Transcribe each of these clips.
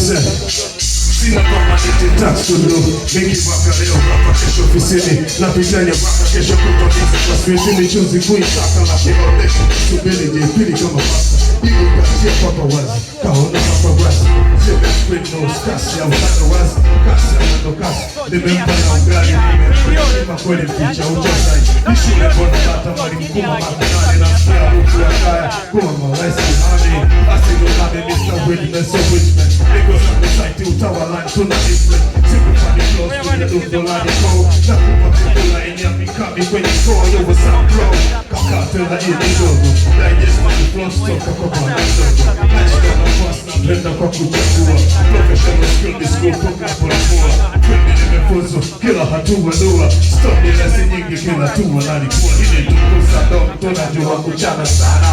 Sina kama nititaksulu mingi waka leo rapa kesho ofisini na pitanya waka kesho kutoniza kwa switi ni chuzi kuitaka la kionesho subili jepili kama basta hiyo katia papa wazi kaona papa wazi zebe spring nose kasi ya utano wazi kasi ya mando kasi nimempa na ugali nimempa kweli picha ujazai ishule bona bata mali mkuma makanani na spea huku ya kaya kuma mawesi hami asigo kame Mr. Witness of Witness because I'm the site utawala tuna different siku fani close kwenye dundo la niko na kupa kukula inya mikami kwenye koa yo was up bro kakatela ili dogo digest my flow stoka kwa bana dogo nashika na fast na penda kwa kuchagua professional skill ni school toka kwa mkoa twendi nimefuzu kila hatua dua stop ni lesi nyingi kila tuwa nalikuwa hili tukusa dom tunajua kuchana sana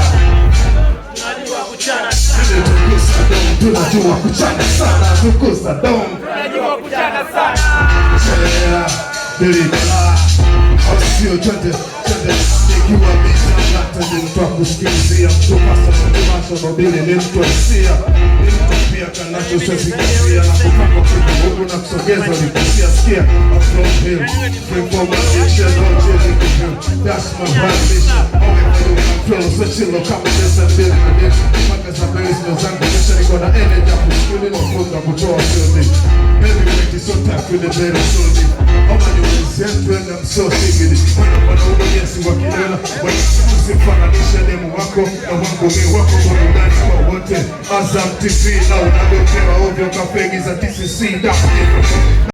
tunajua kuchana sana tukusa dom tunajua kuchana sana yeah bilibala asio twende nikiwa mita lata ni mtu wa kusikilizia mtu pasa mobili ni mtu asisia ni mtu pia kanacho sezi kisia na kupanga kitu huku na kusogeza ulikusia skia upload hill free for my mission no jelly kill that's my bad mission always I do my flow so chillo kama jesa mbili na dish maka za belis no zangu nisha niko na energy ya kusikili na kufunga kutoa sildi heavyweight is so tough with the better soldi Oma ni wenzetu and I'm so sick wana uonyesi wa kilela usifananisha demu wako na wangu mi wako burudani kwa wote Azam TV na unadokewa ovyo kafegi za TCC